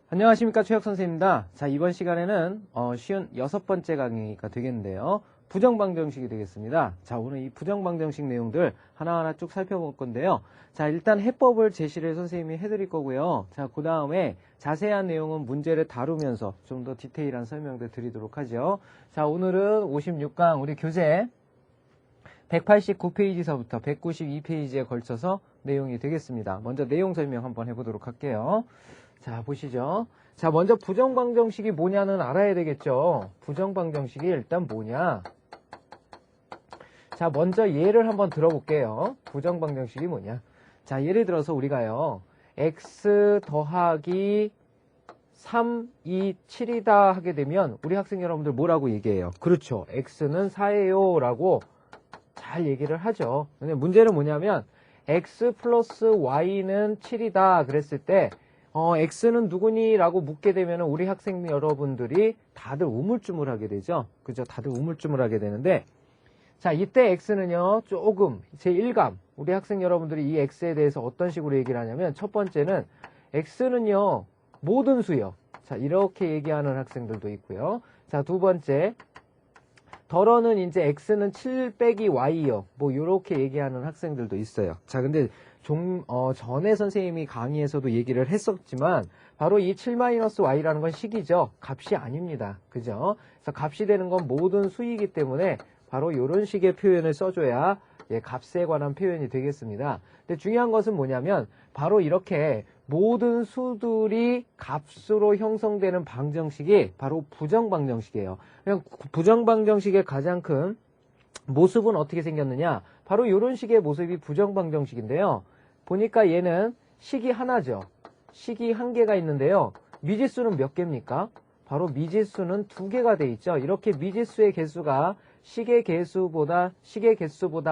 안녕하십니까, 최혁 선생님입니다. 자, 이번 시간에는 쉬운 6번째 강의가 되겠는데요. 부정방정식이 되겠습니다. 자, 오늘 이 부정방정식 내용들 하나하나 쭉 살펴볼 건데요. 자, 일단 해법을 제시를 선생님이 해드릴 거고요. 자, 그 다음에 자세한 내용은 문제를 다루면서 좀 더 디테일한 설명들 드리도록 하죠. 자, 오늘은 56강 우리 교재 189페이지서부터 192페이지에 걸쳐서 내용이 되겠습니다. 먼저 내용 설명 한번 해보도록 할게요. 자, 보시죠. 자, 먼저 부정방정식이 뭐냐는 알아야 되겠죠. 부정방정식이 일단 뭐냐. 자, 먼저 예를 한번 들어볼게요. 부정방정식이 뭐냐. 자, 예를 들어서 우리가요. x 더하기 3, 2, 7이다 하게 되면 우리 학생 여러분들 뭐라고 얘기해요? 그렇죠. x는 4예요 라고 잘 얘기를 하죠. 근데 문제는 뭐냐면 x 플러스 y는 7이다 그랬을 때 x는 누구니? 라고 묻게 되면 우리 학생 여러분들이 다들 우물쭈물하게 되죠. 그죠? 다들 우물쭈물하게 되는데, 자, 이때 x는요, 조금, 제1감, 우리 학생 여러분들이 이 x에 대해서 어떤 식으로 얘기를 하냐면, 첫 번째는, x는요, 모든 수요. 자, 이렇게 얘기하는 학생들도 있고요. 자, 두 번째, 덜어는 이제 x는 7 빼기 y요. 뭐, 요렇게 얘기하는 학생들도 있어요. 자, 근데, 전에 선생님이 강의에서도 얘기를 했었지만 바로 이 7-y라는 건 식이죠. 값이 아닙니다. 그죠? 그래서 값이 되는 건 모든 수이기 때문에 바로 이런 식의 표현을 써줘야 값에 관한 표현이 되겠습니다. 근데 중요한 것은 뭐냐면 바로 이렇게 모든 수들이 값으로 형성되는 방정식이 바로 부정방정식이에요. 그냥 부정방정식의 가장 큰 모습은 어떻게 생겼느냐? 바로 이런 식의 모습이 부정방정식인데요. 보니까 얘는 식이 하나죠. 식이 한 개가 있는데요. 미지수는 몇 개입니까? 바로 미지수는 2개가 돼 있죠. 이렇게 미지수의 개수가 식의 개수보다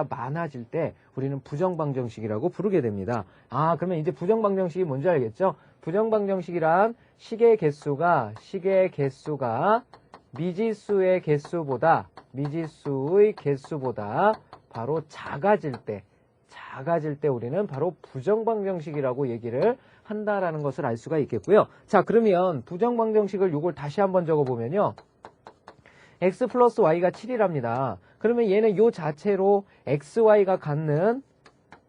많아질 때 우리는 부정방정식이라고 부르게 됩니다. 아, 그러면 이제 부정방정식이 뭔지 알겠죠? 부정방정식이란 식의 개수가 미지수의 개수보다 바로 작아질 때 우리는 바로 부정방정식이라고 얘기를 한다라는 것을 알 수가 있겠고요. 자, 그러면 부정방정식을 요걸 다시 한번 적어보면요. x 플러스 y가 7이랍니다. 그러면 얘는 요 자체로 xy가 갖는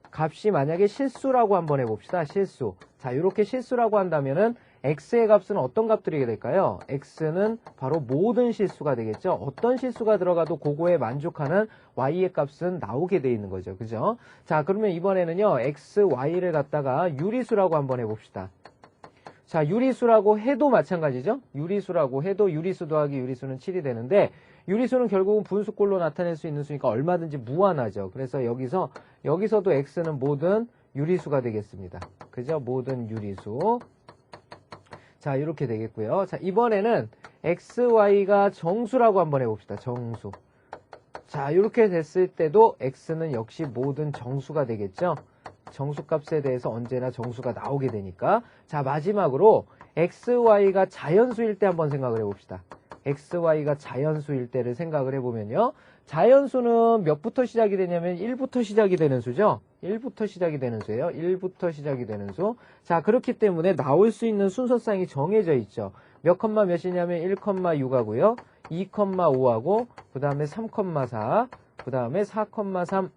값이 만약에 실수라고 한번 해봅시다. 실수. 자, 이렇게 실수라고 한다면은 x의 값은 어떤 값들이 될까요? x는 바로 모든 실수가 되겠죠. 어떤 실수가 들어가도 그거에 만족하는 y의 값은 나오게 돼 있는 거죠. 그죠? 자, 그러면 이번에는요. x, y를 갖다가 유리수라고 한번 해봅시다. 자, 유리수라고 해도 마찬가지죠. 유리수라고 해도 유리수 더하기 유리수는 7이 되는데 유리수는 결국은 분수꼴로 나타낼 수 있는 수니까 얼마든지 무한하죠. 그래서 여기서도 x는 모든 유리수가 되겠습니다. 그죠? 모든 유리수. 자, 이렇게 되겠고요. 자, 이번에는 xy가 정수라고 한번 해봅시다. 정수. 자, 이렇게 됐을 때도 x는 역시 모든 정수가 되겠죠. 정수값에 대해서 언제나 정수가 나오게 되니까. 자, 마지막으로 xy가 자연수일 때 한번 생각을 해봅시다. xy가 자연수일 때를 생각을 해보면요. 자연수는 몇부터 시작이 되냐면 1부터 시작이 되는 수죠. 1부터 시작이 되는 수예요. 1부터 시작이 되는 수. 자, 그렇기 때문에 나올 수 있는 순서상이 정해져 있죠. 몇 컴마 몇이냐면 1,6하고요. 2,5하고 그 다음에 3,4 그 다음에 4,3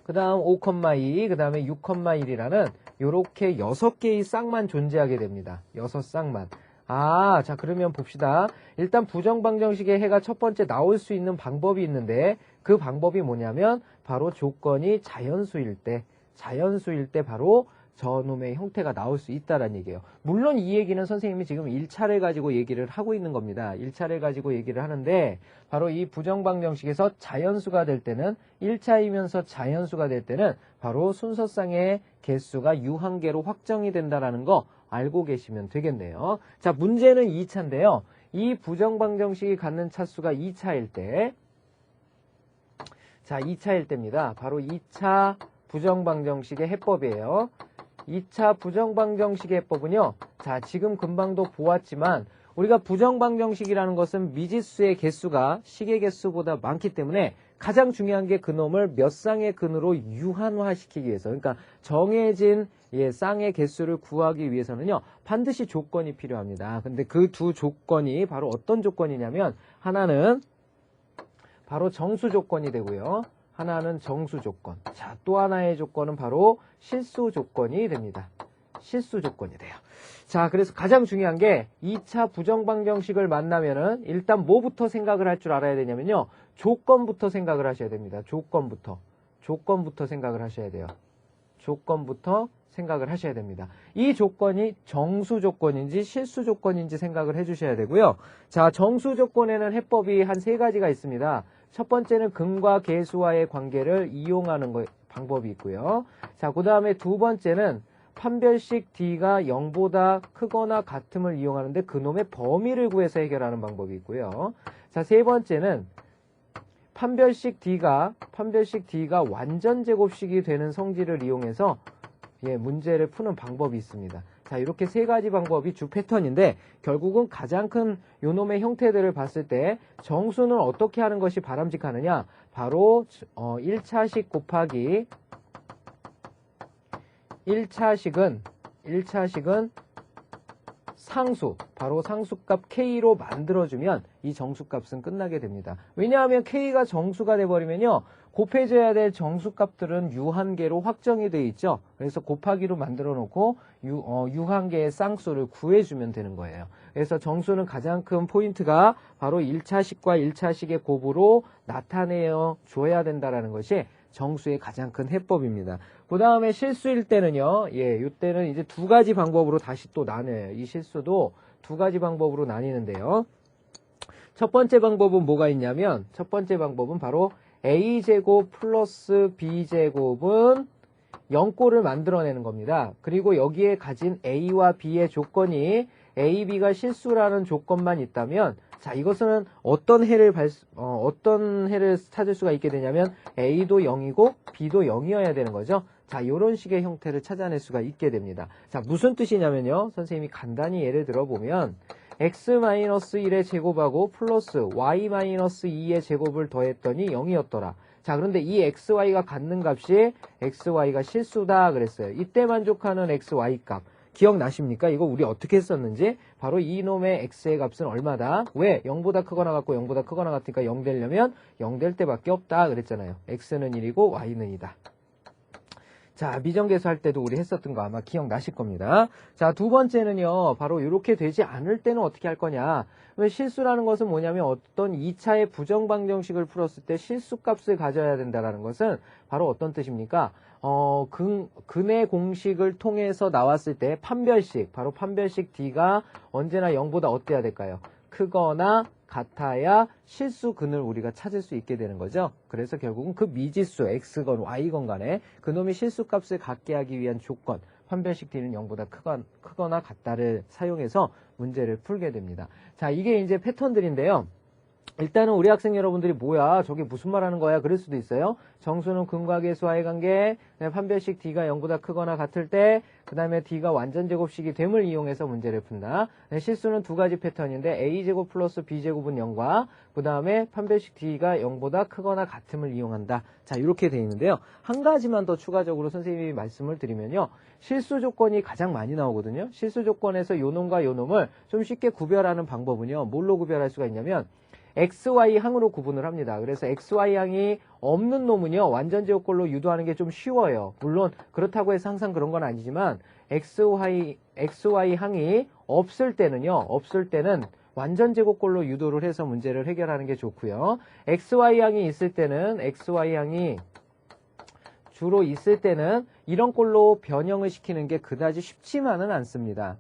그 다음 5,2 그 다음에 6,1이라는 요렇게 6개의 쌍만 존재하게 됩니다. 6쌍만. 아, 자, 그러면 봅시다. 일단 부정방정식의 해가 첫 번째 나올 수 있는 방법이 있는데 그 방법이 뭐냐면 바로 조건이 자연수일 때 바로 저놈의 형태가 나올 수 있다는 얘기예요. 물론 이 얘기는 선생님이 지금 1차를 가지고 얘기를 하고 있는 겁니다. 1차를 가지고 얘기를 하는데 바로 이 부정방정식에서 자연수가 될 때는 1차이면서 자연수가 될 때는 바로 순서상의 개수가 유한계로 확정이 된다는 거 알고 계시면 되겠네요. 자, 문제는 2차인데요. 이 부정방정식이 갖는 차수가 2차일 때, 자, 2차일 때입니다. 바로 2차 부정방정식의 해법이에요. 2차 부정방정식의 해법은요. 자, 지금 금방도 보았지만 우리가 부정방정식이라는 것은 미지수의 개수가 식의 개수보다 많기 때문에 가장 중요한 게 그놈을 몇 쌍의 근으로 유한화시키기 위해서, 그러니까 정해진 쌍의 개수를 구하기 위해서는요, 반드시 조건이 필요합니다. 근데 그 두 조건이 바로 어떤 조건이냐면, 하나는 바로 정수 조건이 되고요. 하나는 정수 조건. 자, 또 하나의 조건은 바로 실수 조건이 됩니다. 실수 조건이 돼요. 자, 그래서 가장 중요한 게 2차 부정방정식을 만나면은 일단 뭐부터 생각을 할 줄 알아야 되냐면요. 조건부터 생각을 하셔야 됩니다. 조건부터 생각을 하셔야 돼요. 조건부터 생각을 하셔야 됩니다. 이 조건이 정수 조건인지 실수 조건인지 생각을 해주셔야 되고요. 자, 정수 조건에는 해법이 한 3가지가 있습니다. 첫 번째는 근과 계수와의 관계를 이용하는 방법이 있고요. 자, 그 다음에 두 번째는 판별식 D가 0보다 크거나 같음을 이용하는데 그놈의 범위를 구해서 해결하는 방법이 있고요. 자, 세 번째는 판별식 D가 완전 제곱식이 되는 성질을 이용해서 문제를 푸는 방법이 있습니다. 자, 이렇게 3가지 방법이 주 패턴인데 결국은 가장 큰 요놈의 형태들을 봤을 때 정수는 어떻게 하는 것이 바람직하느냐? 바로 1차식 곱하기 1차식은 상수, 바로 상수값 K로 만들어주면 이 정수값은 끝나게 됩니다. 왜냐하면 K가 정수가 돼버리면요. 곱해져야 될 정수값들은 유한계로 확정이 되어 있죠. 그래서 곱하기로 만들어 놓고 유한계의 쌍수를 구해주면 되는 거예요. 그래서 정수는 가장 큰 포인트가 바로 1차식과 1차식의 곱으로 나타내어 줘야 된다는 것이 정수의 가장 큰 해법입니다. 그 다음에 실수일 때는요, 이때는 이제 2가지 방법으로 다시 또 나뉘어요. 이 실수도 2가지 방법으로 나뉘는데요. 첫 번째 방법은 뭐가 있냐면, 첫 번째 방법은 바로 A제곱 플러스 B제곱은 0꼴을 만들어내는 겁니다. 그리고 여기에 가진 A와 B의 조건이 A, B가 실수라는 조건만 있다면, 자, 이것은 어떤 해를 찾을 수가 있게 되냐면 A도 0이고 B도 0이어야 되는 거죠. 자, 이런 식의 형태를 찾아낼 수가 있게 됩니다. 자, 무슨 뜻이냐면요. 선생님이 간단히 예를 들어보면 x-1의 제곱하고 플러스 y-2의 제곱을 더했더니 0이었더라. 자, 그런데 이 xy가 갖는 값이 xy가 실수다 그랬어요. 이때 만족하는 xy 값. 기억나십니까? 이거 우리 어떻게 했었는지? 바로 이놈의 x의 값은 얼마다? 왜? 0보다 크거나 같고 0보다 크거나 같으니까 0 되려면 0 될 때밖에 없다 그랬잖아요. x는 1이고 y는 2다. 자, 미정계수 할 때도 우리 했었던 거 아마 기억나실 겁니다. 자, 두 번째는요. 바로 이렇게 되지 않을 때는 어떻게 할 거냐. 왜 실수라는 것은 뭐냐면 어떤 2차의 부정방정식을 풀었을 때 실수값을 가져야 된다는 것은 바로 어떤 뜻입니까? 근의 공식을 통해서 나왔을 때 판별식, 바로 판별식 D가 언제나 0보다 어때야 될까요? 크거나 같아야 실수 근을 우리가 찾을 수 있게 되는 거죠. 그래서 결국은 그 미지수 x건 y건 간에 그놈이 실수값을 갖게 하기 위한 조건, 판별식 D는 0보다 크거나 같다를 사용해서 문제를 풀게 됩니다. 자, 이게 이제 패턴들인데요. 일단은 우리 학생 여러분들이 뭐야 저게 무슨 말 하는 거야 그럴 수도 있어요. 정수는 근과 계수와의 관계, 판별식 D가 0보다 크거나 같을 때, 그 다음에 D가 완전 제곱식이 됨을 이용해서 문제를 푼다. 실수는 2가지 패턴인데 A제곱 플러스 B제곱은 0과 그 다음에 판별식 D가 0보다 크거나 같음을 이용한다. 자, 이렇게 돼 있는데요. 한 가지만 더 추가적으로 선생님이 말씀을 드리면요. 실수 조건이 가장 많이 나오거든요. 실수 조건에서 요놈과 요놈을 좀 쉽게 구별하는 방법은요. 뭘로 구별할 수가 있냐면 XY 항으로 구분을 합니다. 그래서 XY 항이 없는 놈은요, 완전 제곱꼴로 유도하는 게 좀 쉬워요. 물론 그렇다고 해서 항상 그런 건 아니지만 XY 항이 없을 때는 완전 제곱꼴로 유도를 해서 문제를 해결하는 게 좋고요. XY 항이 있을 때는 XY 항이 주로 있을 때는 이런 꼴로 변형을 시키는 게 그다지 쉽지만은 않습니다.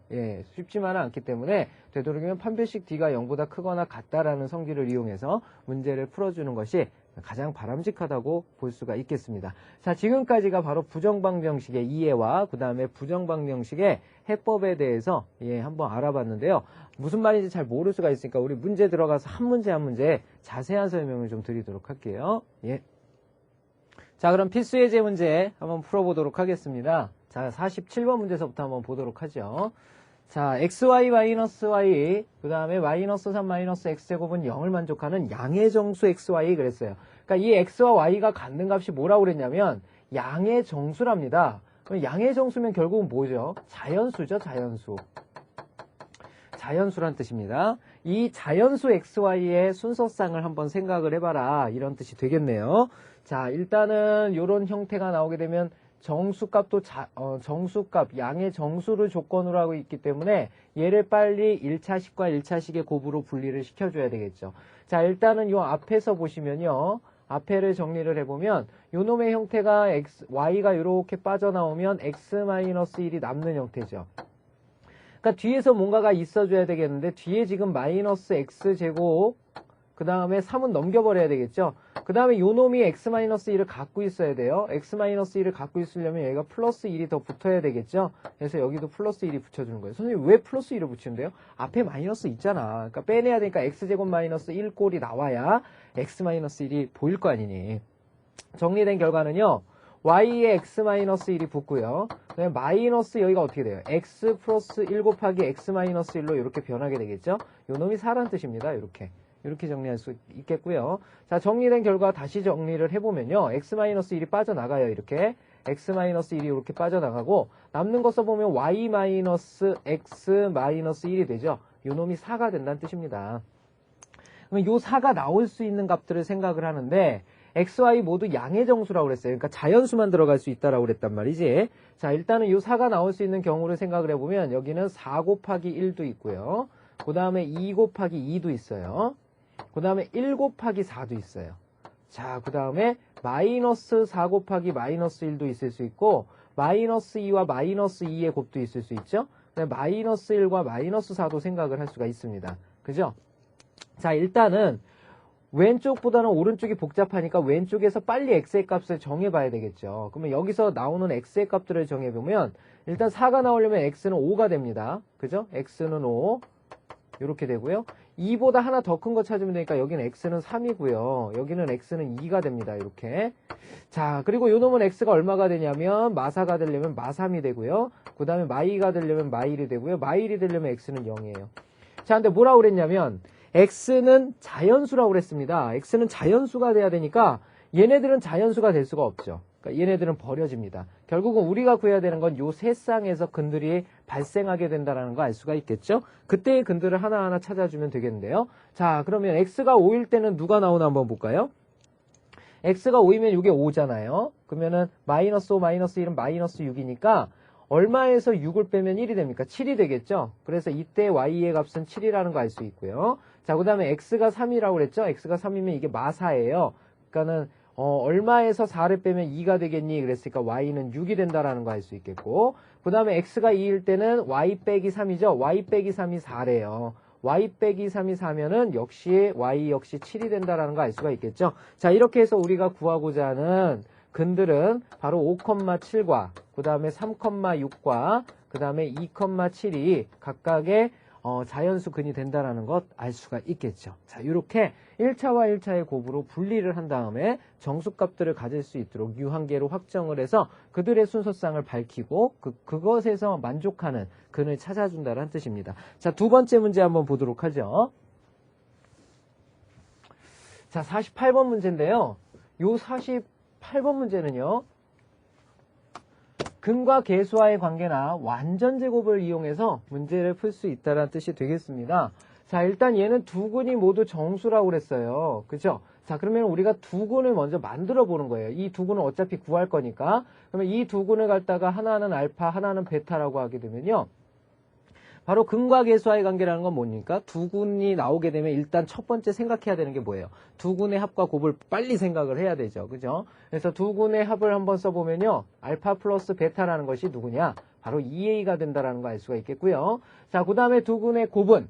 쉽지만은 않기 때문에 되도록이면 판별식 D가 0보다 크거나 같다라는 성질을 이용해서 문제를 풀어주는 것이 가장 바람직하다고 볼 수가 있겠습니다. 자, 지금까지가 바로 부정방정식의 이해와 그 다음에 부정방정식의 해법에 대해서 한번 알아봤는데요. 무슨 말인지 잘 모를 수가 있으니까 우리 문제 들어가서 한 문제 한 문제 자세한 설명을 좀 드리도록 할게요. 자, 그럼 필수예제 문제 한번 풀어보도록 하겠습니다. 자, 47번 문제서부터 한번 보도록 하죠. 자, xy 마이너스 y 그 다음에 마이너스 3 마이너스 x제곱은 0을 만족하는 양의 정수 xy 그랬어요. 그러니까 이 x와 y가 갖는 값이 뭐라고 그랬냐면 양의 정수랍니다. 그럼 양의 정수면 결국은 뭐죠? 자연수죠, 자연수. 자연수란 뜻입니다. 이 자연수 xy의 순서상을 한번 생각을 해봐라. 이런 뜻이 되겠네요. 자, 일단은 이런 형태가 나오게 되면 정수값도 정수값, 양의 정수를 조건으로 하고 있기 때문에 얘를 빨리 1차식과 1차식의 곱으로 분리를 시켜줘야 되겠죠. 자, 일단은 요 앞에서 보시면요. 앞에를 정리를 해보면 요 놈의 형태가 y가 이렇게 빠져나오면 x-1이 남는 형태죠. 그러니까 뒤에서 뭔가가 있어줘야 되겠는데 뒤에 지금 마이너스 x제곱 그 다음에 3은 넘겨버려야 되겠죠. 그 다음에 요 놈이 x-1을 갖고 있어야 돼요. x-1을 갖고 있으려면 얘가 플러스 1이 더 붙어야 되겠죠. 그래서 여기도 플러스 1이 붙여주는 거예요. 선생님 왜 플러스 1을 붙이는데요? 앞에 마이너스 있잖아. 그러니까 빼내야 되니까 x제곱 마이너스 1 꼴이 나와야 x-1이 보일 거 아니니. 정리된 결과는요. y에 x-1이 붙고요. 그다음에 마이너스 여기가 어떻게 돼요? x 플러스 1 곱하기 x-1로 이렇게 변하게 되겠죠. 요 놈이 4란 뜻입니다. 이렇게 정리할 수 있겠고요. 자, 정리된 결과 다시 정리를 해보면요. x-1이 빠져나가요. 이렇게 x-1이 이렇게 빠져나가고 남는 거 써보면 y-x-1이 되죠. 요 놈이 4가 된다는 뜻입니다. 그러면 요 4가 나올 수 있는 값들을 생각을 하는데 x, y 모두 양의 정수라고 그랬어요. 그러니까 자연수만 들어갈 수 있다라고 그랬단 말이지. 자, 일단은 요 4가 나올 수 있는 경우를 생각을 해보면 여기는 4 곱하기 1도 있고요. 그 다음에 2 곱하기 2도 있어요. 그 다음에 1 곱하기 4도 있어요. 자, 그 다음에 마이너스 4 곱하기 마이너스 1도 있을 수 있고 마이너스 2와 마이너스 2의 곱도 있을 수 있죠. 마이너스 1과 마이너스 4도 생각을 할 수가 있습니다. 그죠? 자, 일단은 왼쪽보다는 오른쪽이 복잡하니까 왼쪽에서 빨리 x의 값을 정해봐야 되겠죠. 그러면 여기서 나오는 x의 값들을 정해보면 일단 4가 나오려면 x는 5가 됩니다. 그죠? x는 5 이렇게 되고요. 2보다 하나 더 큰 거 찾으면 되니까 여기는 x는 3이고요. 여기는 x는 2가 됩니다. 이렇게. 자, 그리고 요 놈은 x가 얼마가 되냐면 마사가 되려면 마3이 되고요. 그 다음에 마이가 되려면 마1이 되고요. 마1이 되려면 x는 0이에요. 자, 근데 뭐라고 그랬냐면 x는 자연수라고 그랬습니다. x는 자연수가 돼야 되니까 얘네들은 자연수가 될 수가 없죠. 그러니까 얘네들은 버려집니다. 결국은 우리가 구해야 되는 건 요 세 쌍에서 근들이 발생하게 된다는 거 알 수가 있겠죠. 그때의 근들을 하나하나 찾아주면 되겠는데요. 자, 그러면 x가 5일 때는 누가 나오나 한번 볼까요? x가 5이면 이게 5잖아요. 그러면은 마이너스 5 마이너스 1은 마이너스 6이니까 얼마에서 6을 빼면 1이 됩니까? 7이 되겠죠? 그래서 이때 y의 값은 7이라는 거 알 수 있고요. 자, 그 다음에 x가 3이라고 그랬죠? x가 3이면 이게 마4예요. 그러니까는 얼마에서 4를 빼면 2가 되겠니? 그랬으니까 y는 6이 된다라는 거 알 수 있겠고 그 다음에 x가 2일 때는 y 빼기 3이죠? y 빼기 3이 4래요. y 빼기 3이 4면은 역시 y 역시 7이 된다라는 거 알 수가 있겠죠? 자, 이렇게 해서 우리가 구하고자 하는 근들은 바로 5,7과 그 다음에 3,6과 그 다음에 2,7이 각각의 자연수 근이 된다라는 것 알 수가 있겠죠. 자, 이렇게 1차와 1차의 곱으로 분리를 한 다음에 정수값들을 가질 수 있도록 유한계로 확정을 해서 그들의 순서상을 밝히고 그것에서 만족하는 근을 찾아준다는 뜻입니다. 자, 두 번째 문제 한번 보도록 하죠. 자, 48번 문제인데요. 요 48번 문제는요. 근과 계수와의 관계나 완전 제곱을 이용해서 문제를 풀 수 있다는 뜻이 되겠습니다. 자, 일단 얘는 두 근이 모두 정수라고 그랬어요. 그죠? 자, 그러면 우리가 두 근을 먼저 만들어 보는 거예요. 이 두 근은 어차피 구할 거니까. 그러면 이 두 근을 갖다가 하나는 알파, 하나는 베타라고 하게 되면요. 바로 근과 계수와의 관계라는 건 뭡니까? 두 근이 나오게 되면 일단 첫 번째 생각해야 되는 게 뭐예요? 두 근의 합과 곱을 빨리 생각을 해야 되죠. 그죠? 그래서 두 근의 합을 한번 써보면요. 알파 플러스 베타라는 것이 누구냐? 바로 2a가 된다라는 거 알 수가 있겠고요. 자, 그 다음에 두 근의 곱은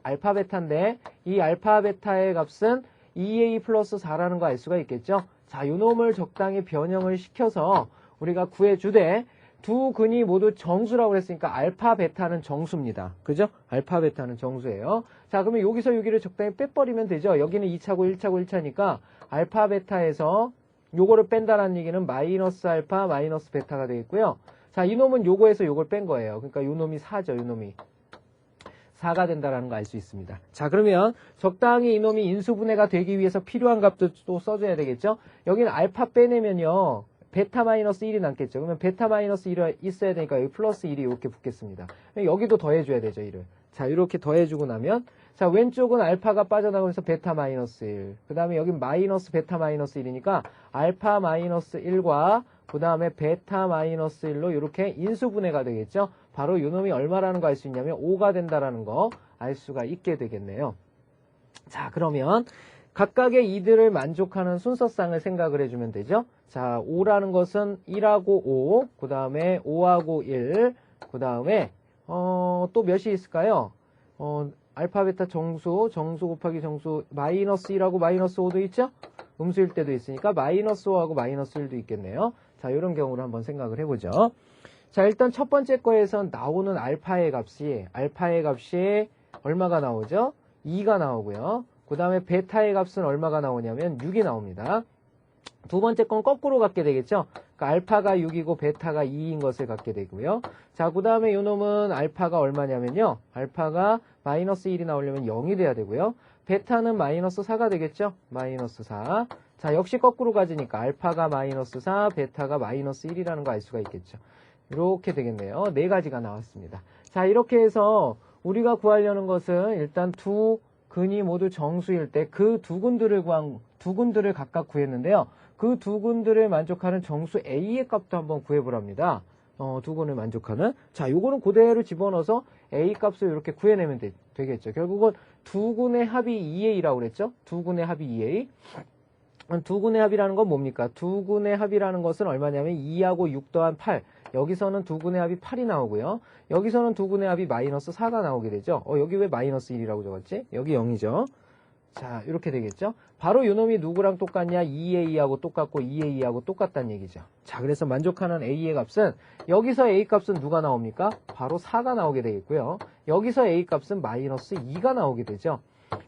알파 베타인데 이 알파 베타의 값은 2a 플러스 4라는 거 알 수가 있겠죠. 자, 요 놈을 적당히 변형을 시켜서 우리가 구해주되 두 근이 모두 정수라고 했으니까 알파 베타는 정수입니다. 그죠? 알파 베타는 정수예요. 자, 그러면 여기서 여기를 적당히 빼버리면 되죠. 여기는 2차고 1차고 1차니까 알파 베타에서 요거를 뺀다라는 얘기는 마이너스 알파 마이너스 베타가 되겠고요. 자, 이놈은 요거에서 요걸 뺀 거예요. 그러니까 요놈이 4죠. 요놈이 4가 된다라는 거 알 수 있습니다. 자, 그러면 적당히 이놈이 인수분해가 되기 위해서 필요한 값도 또 써줘야 되겠죠? 여기는 알파 빼내면요. 베타 마이너스 1이 남겠죠. 그러면 베타 마이너스 1이 있어야 되니까 여기 플러스 1이 이렇게 붙겠습니다. 여기도 더해줘야 되죠, 1을. 자, 이렇게 더해주고 나면, 자, 왼쪽은 알파가 빠져나가면서 베타 마이너스 1. 그 다음에 여기 마이너스 베타 마이너스 1이니까 알파 마이너스 1과 그 다음에 베타 마이너스 1로 이렇게 인수분해가 되겠죠. 바로 요놈이 얼마라는 거 알 수 있냐면 5가 된다라는 거 알 수가 있게 되겠네요. 자, 그러면 각각의 이들을 만족하는 순서상을 생각을 해주면 되죠. 자, 5라는 것은 1하고 5, 그 다음에 5하고 1, 그 다음에 또 몇이 있을까요? 알파, 베타 정수 곱하기 정수 마이너스 1하고 마이너스 5도 있죠? 음수일 때도 있으니까 마이너스 5하고 마이너스 1도 있겠네요. 자, 이런 경우를 한번 생각을 해보죠. 자, 일단 첫 번째 거에선 나오는 알파의 값이 얼마가 나오죠? 2가 나오고요. 그 다음에 베타의 값은 얼마가 나오냐면 6이 나옵니다. 두 번째 건 거꾸로 갖게 되겠죠? 그러니까 알파가 6이고 베타가 2인 것을 갖게 되고요. 자, 그 다음에 요 놈은 알파가 얼마냐면요. 알파가 마이너스 1이 나오려면 0이 돼야 되고요. 베타는 마이너스 4가 되겠죠? 마이너스 4. 자, 역시 거꾸로 가지니까 알파가 마이너스 4, 베타가 마이너스 1이라는 거 알 수가 있겠죠. 이렇게 되겠네요. 네 가지가 나왔습니다. 자, 이렇게 해서 우리가 구하려는 것은 일단 두 근이 모두 정수일 때 그 두 군들을 각각 구했는데요. 그 두 군들을 만족하는 정수 A의 값도 한번 구해보랍니다. 두 군을 만족하는. 자, 요거는 그대로 집어넣어서 A 값을 이렇게 구해내면 되겠죠. 결국은 두 군의 합이 2A라고 그랬죠? 두 군의 합이 2A. 두 군의 합이라는 건 뭡니까? 두 군의 합이라는 것은 얼마냐면 2하고 6 더한 8. 여기서는 두 군의 합이 8이 나오고요. 여기서는 두 군의 합이 마이너스 4가 나오게 되죠. 여기 왜 마이너스 1이라고 적었지? 여기 0이죠. 자, 이렇게 되겠죠. 바로 요놈이 누구랑 똑같냐? 2A하고 똑같고 2A하고 똑같다는 얘기죠. 자, 그래서 만족하는 A의 값은 여기서 A 값은 누가 나옵니까? 바로 4가 나오게 되겠고요. 여기서 A 값은 마이너스 2가 나오게 되죠.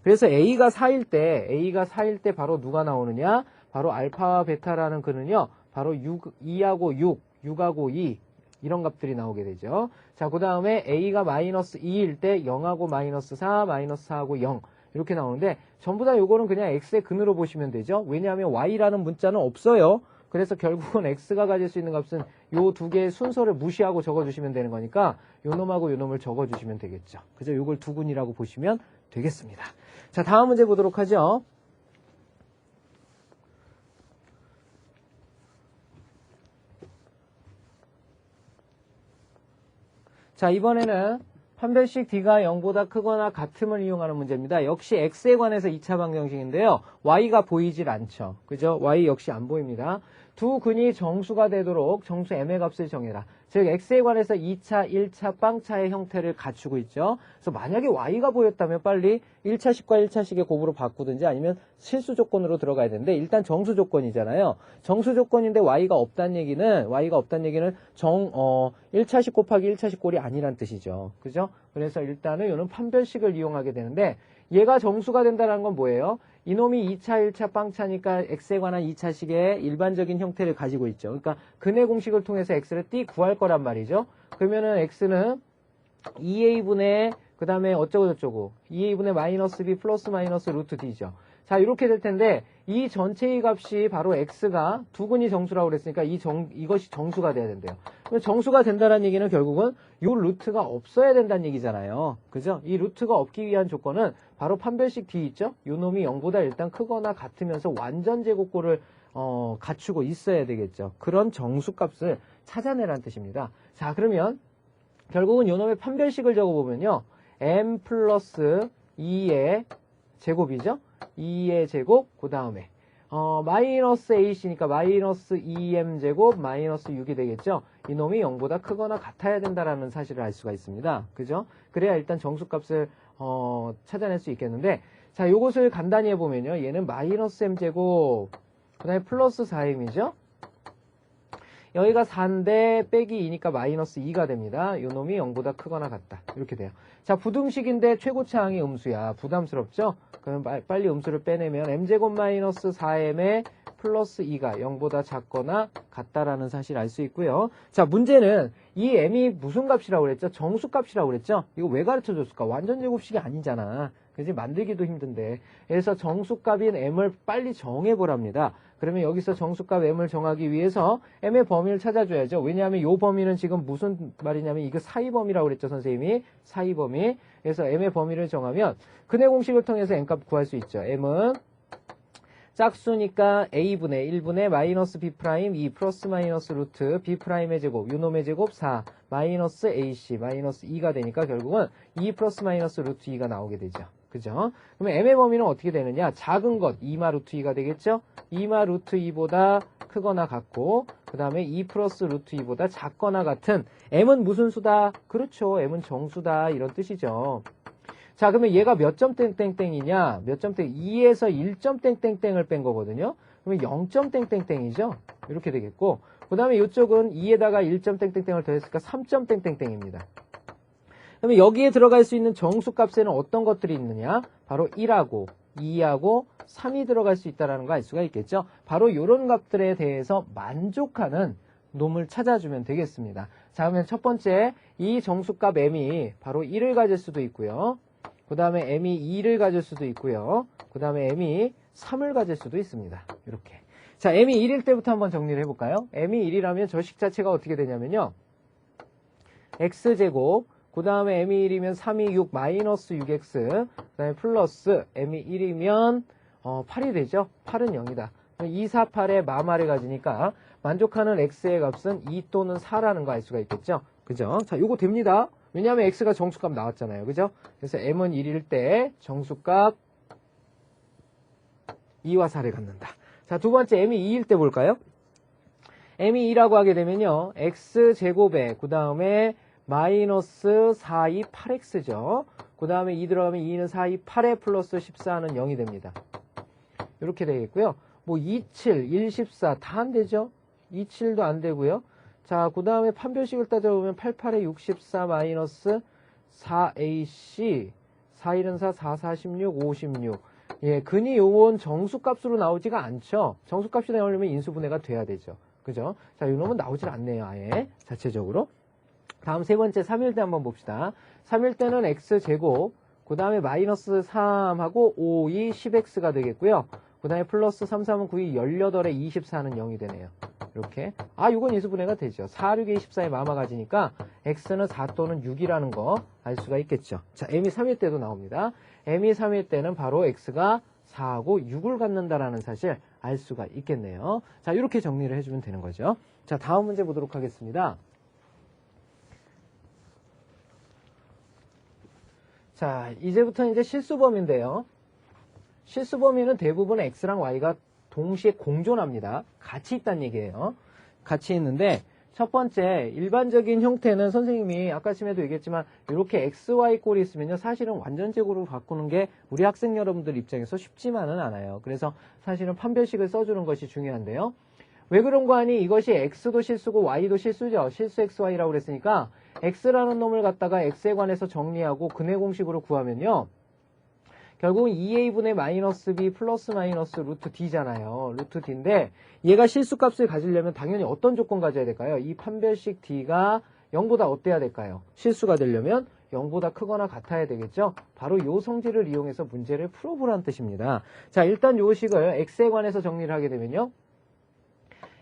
그래서 A가 4일 때 바로 누가 나오느냐? 바로 알파와 베타라는 그는요. 바로 2하고 6하고 2 이런 값들이 나오게 되죠. 자, 그 다음에 A가 마이너스 2일 때 0하고 마이너스 4, 마이너스 4하고 0 이렇게 나오는데 전부 다 요거는 그냥 X의 근으로 보시면 되죠. 왜냐하면 Y라는 문자는 없어요. 그래서 결국은 X가 가질 수 있는 값은 요 두 개의 순서를 무시하고 적어주시면 되는 거니까 요 놈하고 요 놈을 적어주시면 되겠죠. 그죠? 요걸 두 군이라고 보시면 되겠습니다. 자, 다음 문제 보도록 하죠. 자, 이번에는 판별식 D가 0보다 크거나 같음을 이용하는 문제입니다. 역시 X에 관해서 2차 방정식인데요. Y가 보이질 않죠. 그죠? Y 역시 안 보입니다. 두 근이 정수가 되도록 정수 M의 값을 정해라. 즉 X에 관해서 2차, 1차 빵차의 형태를 갖추고 있죠. 그래서 만약에 Y가 보였다면 빨리 1차식과 1차식의 곱으로 바꾸든지 아니면 실수 조건으로 들어가야 되는데 일단 정수 조건이잖아요. 정수 조건인데 Y가 없다는 얘기는 1차식 곱하기 1차식 꼴이 아니란 뜻이죠. 그죠? 그래서 일단은 이거는 판별식을 이용하게 되는데 얘가 정수가 된다는 건 뭐예요? 이놈이 2차, 1차 빵차니까 X에 관한 2차식의 일반적인 형태를 가지고 있죠. 그러니까 근의 공식을 통해서 X를 띠 구할 거란 말이죠. 그러면은 X는 2A분의 그 다음에 어쩌고 저쩌고 2A분의 마이너스 B 플러스 마이너스 루트 D죠. 자, 이렇게 될 텐데 이 전체의 값이 바로 X가 두 근이 정수라고 그랬으니까 이것이 정수가 돼야 된대요. 정수가 된다는 얘기는 결국은 이 루트가 없어야 된다는 얘기잖아요. 그죠? 이 루트가 없기 위한 조건은 바로 판별식 D 있죠? 요 놈이 0보다 일단 크거나 같으면서 완전 제곱꼴을 갖추고 있어야 되겠죠. 그런 정수값을 찾아내라는 뜻입니다. 자, 그러면 결국은 요 놈의 판별식을 적어보면요. m 플러스 2의 제곱이죠? 2의 제곱, 그 다음에 마이너스 A씨니까 마이너스 2m 제곱 마이너스 6이 되겠죠? 이놈이 0보다 크거나 같아야 된다라는 사실을 알 수가 있습니다. 그죠? 그래야 일단 정수값을 찾아낼 수 있겠는데, 자, 요것을 간단히 해보면요. 얘는 마이너스 m 제곱, 그 다음에 플러스 4m이죠? 여기가 4인데 빼기 2니까 마이너스 2가 됩니다. 요 놈이 0보다 크거나 같다. 이렇게 돼요. 자, 부등식인데 최고차항이 음수야. 부담스럽죠? 그러면 빨리 음수를 빼내면 m제곱 마이너스 4m에 플러스 2가 0보다 작거나 같다라는 사실을 알 수 있고요. 자, 문제는 이 m이 무슨 값이라고 그랬죠? 정수값이라고 그랬죠? 이거 왜 가르쳐 줬을까? 완전 제곱식이 아니잖아. 그지? 만들기도 힘든데. 그래서 정수값인 m을 빨리 정해보랍니다. 그러면 여기서 정수값 m을 정하기 위해서 m의 범위를 찾아줘야죠. 왜냐하면 이 범위는 지금 무슨 말이냐면 이거 사이범위라고 그랬죠, 선생님이. 사이범위. 그래서 m의 범위를 정하면 근해 공식을 통해서 m값 구할 수 있죠. m은 짝수니까 a분의 1분의 마이너스 b 프라임 2 플러스 마이너스 루트 b 프라임의 제곱 요놈의 제곱 4 마이너스 ac 마이너스 2가 되니까 결국은 2 플러스 마이너스 루트 2가 나오게 되죠. 그죠? 그러면 m의 범위는 어떻게 되느냐? 작은 것 2마 루트 2가 되겠죠? 2마 루트 2보다 크거나 같고 그 다음에 2 플러스 루트 2보다 작거나 같은 m은 무슨 수다? 그렇죠. m은 정수다 이런 뜻이죠. 자, 그러면 얘가 몇 점 땡땡땡이냐? 몇 점 땡? 2에서 1점 땡땡땡을 뺀 거거든요. 그러면 0점 땡땡땡이죠? 이렇게 되겠고 그 다음에 이쪽은 2에다가 1점 땡땡땡을 더했으니까 3점 땡땡땡입니다. 그러면 여기에 들어갈 수 있는 정수값에는 어떤 것들이 있느냐? 바로 1하고 2하고 3이 들어갈 수 있다는 거 알 수가 있겠죠? 바로 이런 값들에 대해서 만족하는 놈을 찾아주면 되겠습니다. 자, 그러면 첫 번째 이 정수값 m이 바로 1을 가질 수도 있고요. 그 다음에 m이 2를 가질 수도 있고요. 그 다음에 m이 3을 가질 수도 있습니다. 이렇게. 자, m이 1일 때부터 한번 정리를 해볼까요? m이 1이라면 저 식 자체가 어떻게 되냐면요. x제곱, 그 다음에 m이 1이면 3이 6, 마이너스 6x, 그 다음에 플러스 m이 1이면 8이 되죠? 8은 0이다. 2, 4, 8에 마마를 가지니까 만족하는 x의 값은 2 또는 4라는 거 알 수가 있겠죠? 그죠? 자, 요거 됩니다. 왜냐하면 x가 정수값 나왔잖아요. 그죠? 그래서 m은 1일 때 정수값 2와 4를 갖는다. 자, 두 번째 m이 2일 때 볼까요? m이 2라고 하게 되면요. x제곱에 그 다음에 마이너스 4이 8x죠. 그 다음에 2 들어가면 2는 4이 8에 플러스 14는 0이 됩니다. 이렇게 되겠고요. 뭐 27, 1, 14 다 안 되죠? 27도 안 되고요. 자, 그 다음에 판별식을 따져보면 88에 64 마이너스 4ac 4일은 4, 4, 46, 56. 예, 근이 요건 정수값으로 나오지가 않죠. 정수값이 나오려면 인수분해가 돼야 되죠. 그죠? 자, 이 놈은 나오질 않네요, 아예. 자체적으로. 다음 세 번째 3일 때 한번 봅시다. 3일 때는 x제곱, 그 다음에 마이너스 3하고 5, 2, 10x가 되겠고요. 그 다음에 플러스 3, 3은 9이 18에 24는 0이 되네요. 이렇게. 아, 이건 인수분해가 되죠. 4, 6에 24에 마마 가지니까 x는 4 또는 6이라는 거 알 수가 있겠죠. 자, m이 3일 때도 나옵니다. m이 3일 때는 바로 x가 4하고 6을 갖는다라는 사실 알 수가 있겠네요. 자, 이렇게 정리를 해주면 되는 거죠. 자, 다음 문제 보도록 하겠습니다. 자, 이제부터 이제 실수범위인데요. 실수범위는 대부분 x랑 y가 동시에 공존합니다. 같이 있다는 얘기예요. 같이 있는데 첫 번째 일반적인 형태는 선생님이 아까 전에도 얘기했지만 이렇게 xy 꼴이 있으면요. 사실은 완전 제곱으로 바꾸는 게 우리 학생 여러분들 입장에서 쉽지만은 않아요. 그래서 사실은 판별식을 써주는 것이 중요한데요. 왜 그런 거 아니? 이것이 x도 실수고 y도 실수죠. 실수 xy라고 그랬으니까 x라는 놈을 갖다가 x에 관해서 정리하고 근해 공식으로 구하면요. 결국은 2a분의 마이너스 b 플러스 마이너스 루트 d잖아요. 루트 d인데 얘가 실수값을 가지려면 당연히 어떤 조건 가져야 될까요? 이 판별식 d가 0보다 어때야 될까요? 실수가 되려면 0보다 크거나 같아야 되겠죠? 바로 요 성질을 이용해서 문제를 풀어보라는 뜻입니다. 자, 일단 요 식을 x에 관해서 정리를 하게 되면요.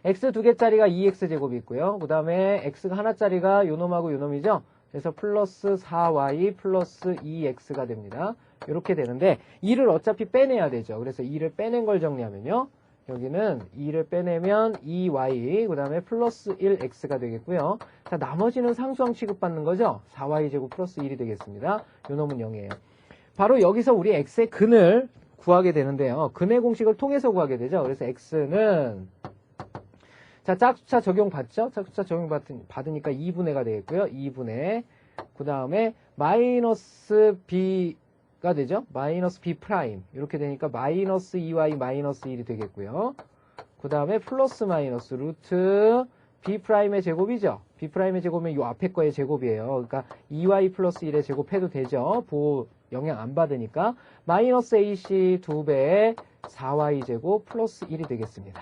x 2개짜리가 2x제곱이 있고요. 그 다음에 x가 하나짜리가 요놈하고 요놈이죠? 그래서 플러스 4y 플러스 2x가 됩니다. 이렇게 되는데 2를 어차피 빼내야 되죠. 그래서 2를 빼낸 걸 정리하면요. 여기는 2를 빼내면 2y 그 다음에 플러스 1x가 되겠고요. 자, 나머지는 상수항 취급받는 거죠. 4y제곱 플러스 1이 되겠습니다. 요 놈은 0이에요. 바로 여기서 우리 x의 근을 구하게 되는데요. 근의 공식을 통해서 구하게 되죠. 그래서 x는 자, 짝수차 적용 받죠? 짝수차 적용 받으니까 2분의가 되겠고요. 2분의 그 다음에 마이너스 b가 되죠? 마이너스 b 프라임 이렇게 되니까 마이너스 2y 마이너스 1이 되겠고요. 그 다음에 플러스 마이너스 루트 b 프라임의 제곱이죠? b 프라임의 제곱은 이 앞에 거의 제곱이에요. 그러니까 2y 플러스 1의 제곱해도 되죠? 보호 영향 안 받으니까 마이너스 ac 2배의 4y 제곱 플러스 1이 되겠습니다.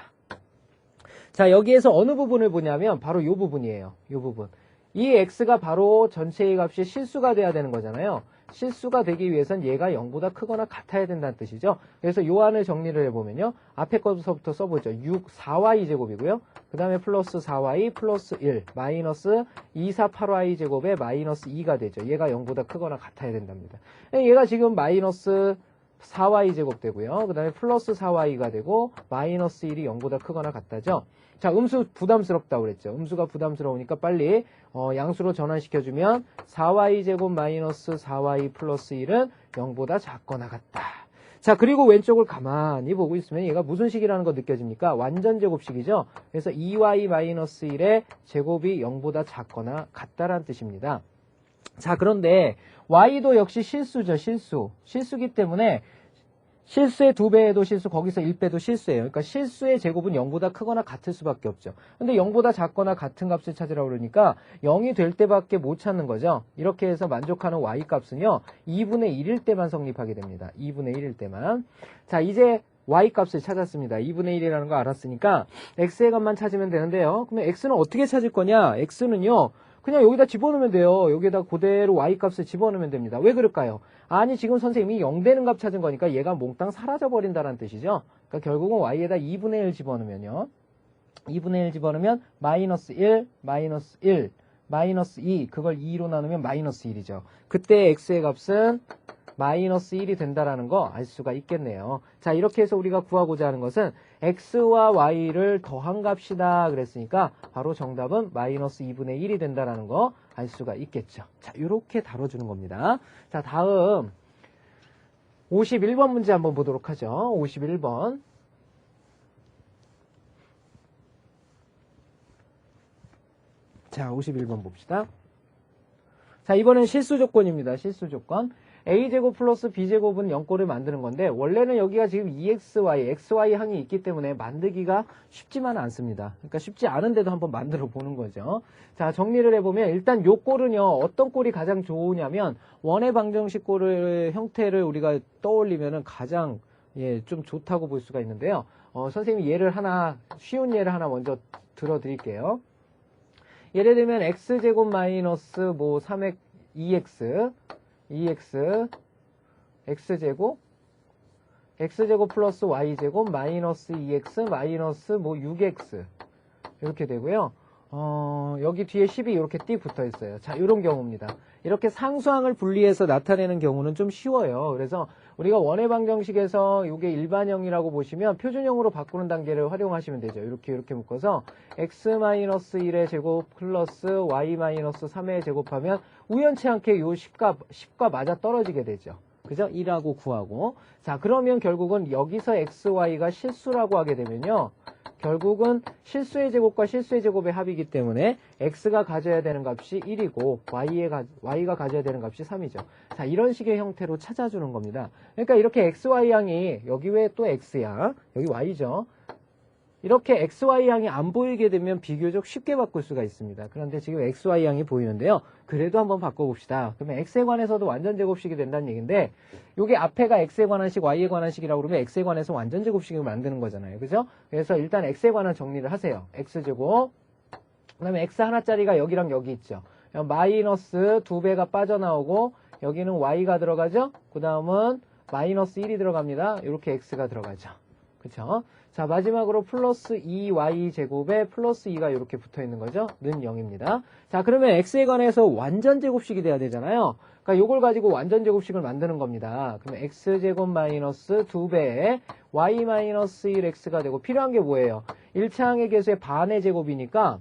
자, 여기에서 어느 부분을 보냐면 바로 이 부분이에요. 이 부분. 이 x가 바로 전체의 값이 실수가 돼야 되는 거잖아요. 실수가 되기 위해선 얘가 0보다 크거나 같아야 된다는 뜻이죠. 그래서 요 안을 정리를 해보면요. 앞에 것부터 써보죠. 6, 4y 제곱이고요. 그 다음에 플러스 4y 플러스 1 마이너스 2, 4, 8y 제곱에 마이너스 2가 되죠. 얘가 0보다 크거나 같아야 된답니다. 얘가 지금 마이너스 4y 제곱 되고요. 그 다음에 플러스 4y가 되고 마이너스 1이 0보다 크거나 같다죠. 자, 음수 부담스럽다고 그랬죠. 음수가 부담스러우니까 빨리 양수로 전환시켜주면 4y 제곱 마이너스 4y 플러스 1은 0보다 작거나 같다. 자, 그리고 왼쪽을 가만히 보고 있으면 얘가 무슨 식이라는 거 느껴집니까? 완전 제곱식이죠. 그래서 2y 마이너스 1의 제곱이 0보다 작거나 같다라는 뜻입니다. 자, 그런데 y도 역시 실수죠. 실수기 때문에 실수의 2배에도 실수, 거기서 1배도 실수예요. 그러니까 실수의 제곱은 0보다 크거나 같을 수밖에 없죠. 근데 0보다 작거나 같은 값을 찾으라고 그러니까 0이 될 때밖에 못 찾는 거죠. 이렇게 해서 만족하는 y값은요. 2분의 1일 때만 성립하게 됩니다. 2분의 1일 때만. 자, 이제 y값을 찾았습니다. 2분의 1이라는 거 알았으니까 x의 값만 찾으면 되는데요. 그러면 x는 어떻게 찾을 거냐? x는요. 그냥 여기다 집어넣으면 돼요. 여기에다 그대로 y값을 집어넣으면 됩니다. 왜 그럴까요? 아니, 지금 선생님이 0 되는 값 찾은 거니까 얘가 몽땅 사라져버린다는 뜻이죠. 그러니까 결국은 y에다 2분의 1 집어넣으면요. 2분의 1 집어넣으면 마이너스 1, 마이너스 1, 마이너스 2, 그걸 2로 나누면 마이너스 1이죠. 그때 x의 값은 마이너스 1이 된다라는 거 알 수가 있겠네요. 자, 이렇게 해서 우리가 구하고자 하는 것은 x와 y를 더한 값이다 그랬으니까 바로 정답은 마이너스 2분의 1이 된다라는 거 알 수가 있겠죠. 자, 이렇게 다뤄주는 겁니다. 자, 다음 51번 문제 한번 보도록 하죠. 51번. 자, 51번 봅시다. 자, 이번엔 실수 조건입니다. 실수 조건. a제곱 플러스 b제곱은 0꼴을 만드는 건데 원래는 여기가 지금 xy 항이 있기 때문에 만들기가 쉽지만 않습니다. 그러니까 쉽지 않은데도 한번 만들어 보는 거죠. 자, 정리를 해보면 일단 요 꼴은요. 어떤 꼴이 가장 좋으냐면 원의 방정식 꼴의 형태를 우리가 떠올리면은 가장 좀 좋다고 볼 수가 있는데요. 선생님이 쉬운 예를 하나 먼저 들어드릴게요. 예를 들면 x제곱 마이너스 3x 2x x제곱 플러스 y제곱 마이너스 2x 마이너스 6x 이렇게 되고요. 여기 뒤에 10이 이렇게 띡 붙어 있어요. 자, 이런 경우입니다. 이렇게 상수항을 분리해서 나타내는 경우는 좀 쉬워요. 그래서 우리가 원의 방정식에서 이게 일반형이라고 보시면 표준형으로 바꾸는 단계를 활용하시면 되죠. 이렇게 묶어서 x-1의 제곱 플러스 y-3의 제곱하면 우연치 않게 요 10과 맞아 떨어지게 되죠. 그죠? 1하고 9하고. 자, 그러면 결국은 여기서 xy가 실수라고 하게 되면요. 결국은 실수의 제곱과 실수의 제곱의 합이기 때문에 x가 가져야 되는 값이 1이고 y가 가져야 되는 값이 3이죠. 자, 이런 식의 형태로 찾아주는 겁니다. 그러니까 이렇게 xy양이 여기 왜 또 x야? 여기 y죠. 이렇게 XY양이 안 보이게 되면 비교적 쉽게 바꿀 수가 있습니다. 그런데 지금 XY양이 보이는데요. 그래도 한번 바꿔봅시다. 그러면 X에 관해서도 완전 제곱식이 된다는 얘기인데 여기 앞에가 X에 관한 식, Y에 관한 식이라고 그러면 X에 관해서 완전 제곱식을 만드는 거잖아요. 그죠? 그래서 일단 X에 관한 정리를 하세요. X제곱. 그 다음에 X 하나짜리가 여기랑 여기 있죠. 마이너스 2배가 빠져나오고 여기는 Y가 들어가죠? 그 다음은 마이너스 1이 들어갑니다. 이렇게 X가 들어가죠. 그쵸? 자, 마지막으로 플러스 2y제곱에 플러스 2가 이렇게 붙어 있는 거죠. 는 0입니다. 자, 그러면 x에 관해서 완전 제곱식이 돼야 되잖아요. 그러니까 요걸 가지고 완전 제곱식을 만드는 겁니다. 그러면 x제곱 마이너스 2배에 y 마이너스 1x가 되고 필요한 게 뭐예요? 1차항의 개수의 반의 제곱이니까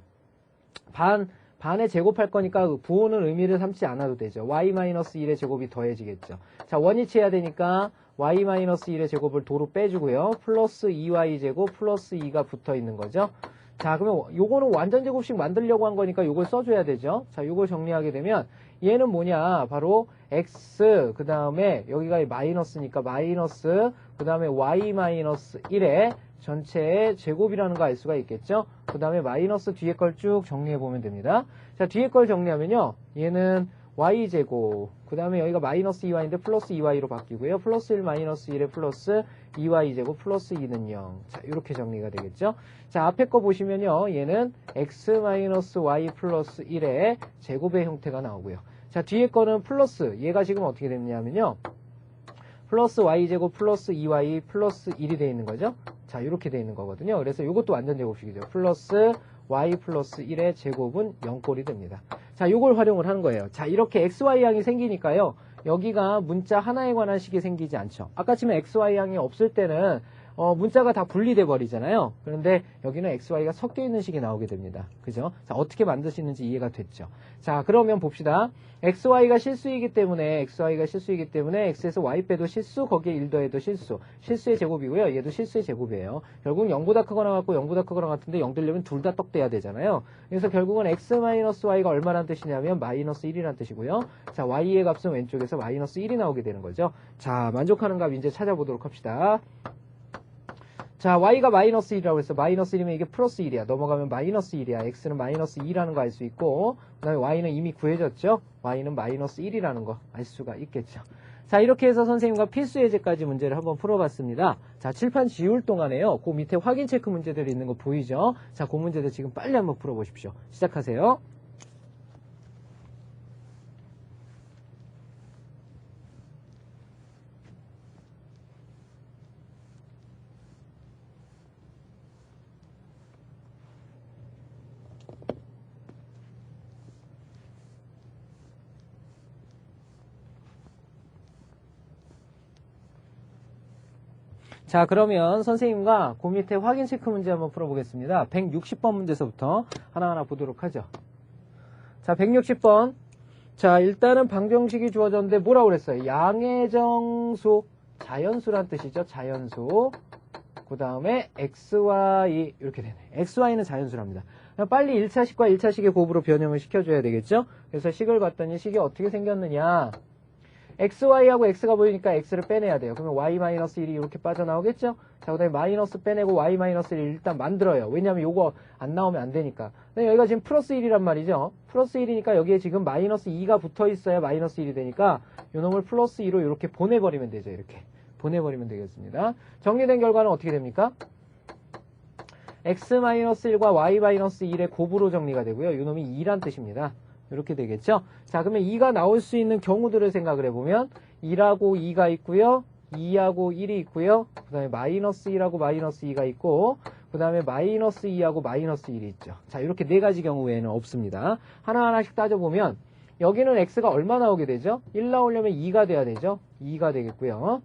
반에 제곱할 거니까 부호는 의미를 삼지 않아도 되죠. y-1의 제곱이 더해지겠죠. 자, 원위치해야 되니까 y-1의 제곱을 도로 빼주고요. 플러스 2y제곱 플러스 2가 붙어 있는 거죠. 자, 그러면 요거는 완전 제곱식 만들려고 한 거니까 요걸 써줘야 되죠. 자, 요걸 정리하게 되면 얘는 뭐냐? 바로 x 그 다음에 여기가 마이너스니까 마이너스 그 다음에 y-1의 전체의 제곱이라는 거 알 수가 있겠죠. 그 다음에 마이너스 뒤에 걸 쭉 정리해 보면 됩니다. 자, 뒤에 걸 정리하면요. 얘는 y제곱. 그 다음에 여기가 마이너스 2y인데 플러스 2y로 바뀌고요. 플러스 1 마이너스 1에 플러스 2y제곱 플러스 2는 0. 자, 이렇게 정리가 되겠죠. 자, 앞에 거 보시면요. 얘는 x 마이너스 y 플러스 1의 제곱의 형태가 나오고요. 자, 뒤에 거는 플러스. 얘가 지금 어떻게 됐냐면요. 플러스 y제곱 플러스 2y 플러스 1이 되어 있는 거죠. 자, 이렇게 되어 있는 거거든요. 그래서 이것도 완전 제곱식이죠. 플러스 y 플러스 1의 제곱은 0꼴이 됩니다. 자, 요걸 활용을 하는 거예요. 자, 이렇게 xy양이 생기니까요. 여기가 문자 하나에 관한 식이 생기지 않죠. 아까 치면 xy양이 없을 때는 문자가 다 분리돼 버리잖아요. 그런데 여기는 xy가 섞여 있는 식이 나오게 됩니다. 그죠? 자, 어떻게 만드시는지 이해가 됐죠. 자, 그러면 봅시다. xy가 실수이기 때문에 x에서 y 빼도 실수, 거기에 1 더해도 실수. 실수의 제곱이고요. 얘도 실수의 제곱이에요. 결국은 0보다 크거나 같고 0보다 크거나 같은데 0 되려면 둘 다 떡돼야 되잖아요. 그래서 결국은 x-y가 얼마란 뜻이냐면 마이너스 1이란 뜻이고요. 자, y의 값은 왼쪽에서 마이너스 1이 나오게 되는 거죠. 자, 만족하는 값 이제 찾아보도록 합시다. 자, y가 마이너스 1이라고 해서 마이너스 1이면 이게 플러스 1이야. 넘어가면 마이너스 1이야. x는 마이너스 2라는 거 알 수 있고, 그 다음에 y는 이미 구해졌죠? y는 마이너스 1이라는 거 알 수가 있겠죠. 자, 이렇게 해서 선생님과 필수 예제까지 문제를 한번 풀어봤습니다. 자, 칠판 지울 동안에요. 그 밑에 확인 체크 문제들이 있는 거 보이죠? 자, 그 문제들 지금 빨리 한번 풀어보십시오. 시작하세요. 자, 그러면 선생님과 그 밑에 확인 체크 문제 한번 풀어보겠습니다. 160번 문제서부터 하나하나 보도록 하죠. 자, 160번. 자, 일단은 방정식이 주어졌는데 뭐라고 그랬어요? 양의 정수, 자연수란 뜻이죠. 자연수. 그 다음에 xy 이렇게 되네. xy는 자연수랍니다. 빨리 1차식과 1차식의 곱으로 변형을 시켜줘야 되겠죠? 그래서 식을 봤더니 식이 어떻게 생겼느냐. xy하고 x가 보이니까 x를 빼내야 돼요. 그러면 y-1이 이렇게 빠져나오겠죠? 자, 그 다음에 마이너스 빼내고 y-1을 일단 만들어요. 왜냐하면 요거 안 나오면 안 되니까. 근데 여기가 지금 플러스 1이란 말이죠. 플러스 1이니까 여기에 지금 마이너스 2가 붙어 있어야 마이너스 1이 되니까 요 놈을 플러스 2로 이렇게 보내버리면 되죠. 이렇게. 보내버리면 되겠습니다. 정리된 결과는 어떻게 됩니까? x-1과 y-1의 곱으로 정리가 되고요. 요 놈이 2란 뜻입니다. 이렇게 되겠죠? 자, 그러면 2가 나올 수 있는 경우들을 생각을 해보면 2하고 2가 있고요. 2하고 1이 있고요. 그 다음에 마이너스 1하고 마이너스 2가 있고 그 다음에 마이너스 2하고 마이너스 1이 있죠. 자, 이렇게 네 가지 경우 외에는 없습니다. 하나하나씩 따져보면 여기는 x가 얼마 나오게 되죠? 1 나오려면 2가 돼야 되죠? 2가 되겠고요.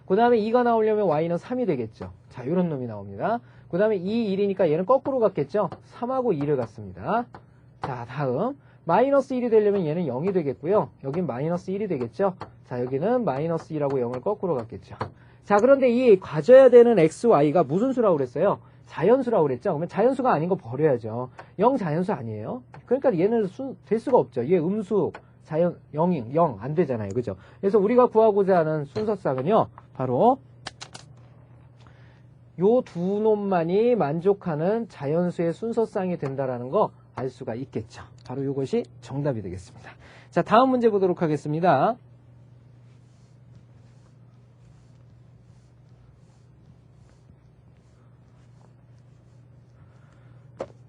그 다음에 2가 나오려면 y는 3이 되겠죠. 자, 이런 놈이 나옵니다. 그 다음에 2, 1이니까 얘는 거꾸로 갔겠죠? 3하고 2를 갔습니다. 자, 다음 마이너스 1이 되려면 얘는 0이 되겠고요. 여긴 마이너스 1이 되겠죠. 자, 여기는 마이너스 2라고 0을 거꾸로 갔겠죠. 자, 그런데 이 가져야 되는 xy가 무슨 수라고 그랬어요? 자연수라고 그랬죠. 그러면 자연수가 아닌 거 버려야죠. 0 자연수 아니에요. 그러니까 얘는 될 수가 없죠. 얘 음수 자연 0이 0 안 되잖아요. 그죠? 그래서 우리가 구하고자 하는 순서쌍은요. 바로 요 두 놈만이 만족하는 자연수의 순서쌍이 된다라는 거 알 수가 있겠죠. 바로 이것이 정답이 되겠습니다. 자, 다음 문제 보도록 하겠습니다.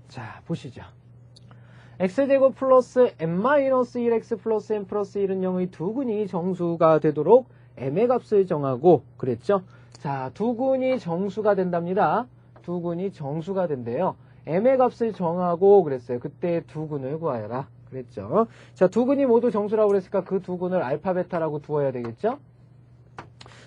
자, 보시죠. x제곱 플러스 n-1x 플러스 n 플러스 1은 0의 두근이 정수가 되도록 m의 값을 정하고 그랬죠. 자, 두근이 정수가 된답니다. 두근이 정수가 된대요. m의 값을 정하고 그랬어요. 그때 두근을 구하여라 그랬죠. 자, 두근이 모두 정수라고 그랬으니까 그 두근을 알파 베타라고 두어야 되겠죠.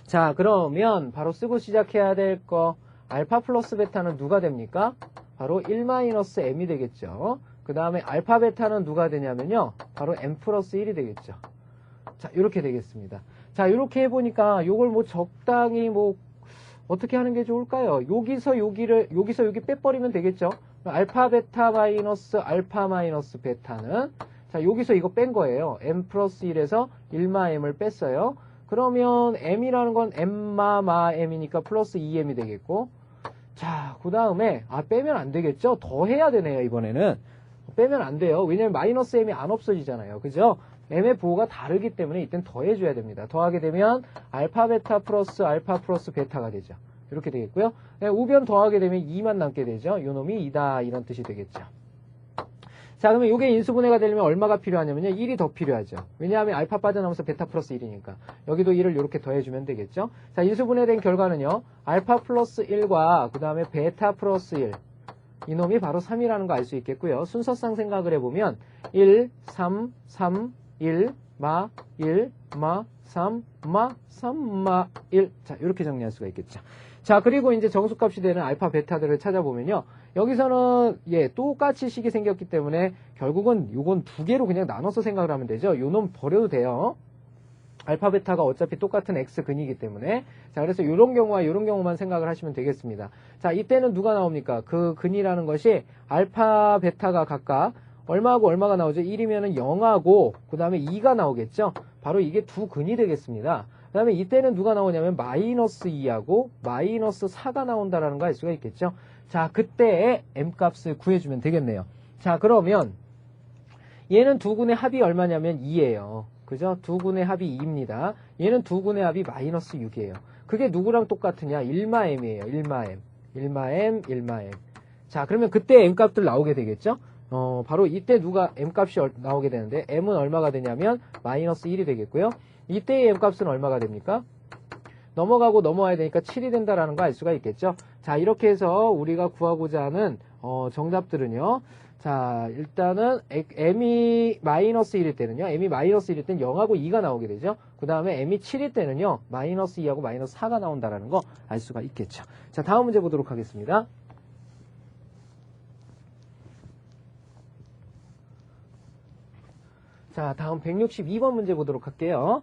자, 그러면 바로 쓰고 시작해야 될 거 알파 플러스 베타는 누가 됩니까? 바로 1-m이 되겠죠. 그 다음에 알파 베타는 누가 되냐면요. 바로 m 플러스 1이 되겠죠. 자, 이렇게 되겠습니다. 자, 이렇게 해보니까 요걸 뭐 적당히 뭐 어떻게 하는 게 좋을까요? 여기서 여기 빼버리면 되겠죠. 알파 베타 마이너스 알파 마이너스 베타는 자, 여기서 이거 뺀 거예요. m 플러스 1에서 1-m을 뺐어요. 그러면 m이라는 건 m마 m이니까 플러스 2m이 되겠고 자, 그 다음에 빼면 안 되겠죠. 더 해야 되네요. 이번에는 빼면 안 돼요. 왜냐면 마이너스 m이 안 없어지잖아요. 그죠? m의 부호가 다르기 때문에 이땐 더해줘야 됩니다. 더하게 되면 알파 베타 플러스 베타가 되죠. 이렇게 되겠고요. 우변 더하게 되면 2만 남게 되죠. 요 놈이 2다 이런 뜻이 되겠죠. 자, 그러면 이게 인수분해가 되려면 얼마가 필요하냐면요. 1이 더 필요하죠. 왜냐하면 알파 빠져나오면서 베타 플러스 1이니까. 여기도 1을 이렇게 더해주면 되겠죠. 자, 인수분해된 결과는요. 알파 플러스 1과 그 다음에 베타 플러스 1. 이놈이 바로 3이라는 거 알 수 있겠고요. 순서상 생각을 해보면 1, 3, 3, 1, 마, 1, 마, 3, 마, 3, 마, 1. 자, 이렇게 정리할 수가 있겠죠. 자, 그리고 이제 정수값이 되는 알파, 베타들을 찾아보면요. 여기서는 똑같이 식이 생겼기 때문에 결국은 요건 두 개로 그냥 나눠서 생각을 하면 되죠. 요놈 버려도 돼요. 알파, 베타가 어차피 똑같은 x근이기 때문에. 자, 그래서 요런 경우와 요런 경우만 생각을 하시면 되겠습니다. 자, 이때는 누가 나옵니까? 그 근이라는 것이 알파, 베타가 각각 얼마하고 얼마가 나오죠? 1이면은 0하고 그 다음에 2가 나오겠죠? 바로 이게 두 근이 되겠습니다. 그 다음에 이때는 누가 나오냐면 마이너스 2하고 마이너스 4가 나온다라는 거 알 수가 있겠죠? 자, 그때의 m값을 구해주면 되겠네요. 자, 그러면 얘는 두 군의 합이 얼마냐면 2예요. 그죠? 두 군의 합이 2입니다. 얘는 두 군의 합이 마이너스 6이에요. 그게 누구랑 똑같으냐? 1마m이에요. 1마m. 1마m, 1마m. 자, 그러면 그때 m값들 나오게 되겠죠? 바로 이때 누가 m값이 나오게 되는데 m은 얼마가 되냐면 마이너스 1이 되겠고요. 이때의 m값은 얼마가 됩니까? 넘어가고 넘어와야 되니까 7이 된다라는 거 알 수가 있겠죠. 자, 이렇게 해서 우리가 구하고자 하는 정답들은요. 자, 일단은 m이 마이너스 1일 때는요. m이 마이너스 1일 때는 0하고 2가 나오게 되죠. 그 다음에 m이 7일 때는요. 마이너스 2하고 마이너스 4가 나온다라는 거 알 수가 있겠죠. 자, 다음 문제 보도록 하겠습니다. 자, 다음 162번 문제 보도록 할게요.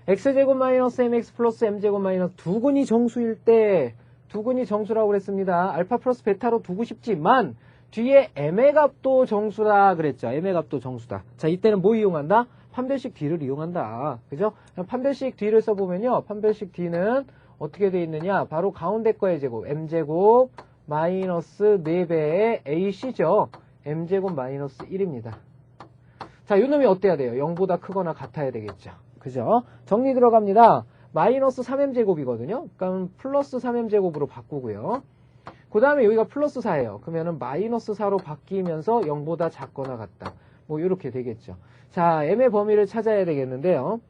x제곱 마이너스 mx 플러스 m제곱 마이너스 두 근이 정수일 때 두 근이 정수라고 그랬습니다. 알파 플러스 베타로 두고 싶지만 뒤에 m의 값도 정수라 그랬죠. m의 값도 정수다. 자, 이때는 뭐 이용한다? 판별식 D를 이용한다. 그죠? 판별식 D를 써보면요. 판별식 D는 어떻게 돼 있느냐? 바로 가운데 거의 제곱 m제곱 마이너스 4배의 ac죠. m제곱 마이너스 1입니다. 자, 요 놈이 어때야 돼요? 0보다 크거나 같아야 되겠죠. 그죠? 정리 들어갑니다. 마이너스 3m제곱이거든요. 그러니까 플러스 3m제곱으로 바꾸고요. 그 다음에 여기가 플러스 4예요. 그러면은 마이너스 4로 바뀌면서 0보다 작거나 같다. 뭐 이렇게 되겠죠. 자, m의 범위를 찾아야 되겠는데요.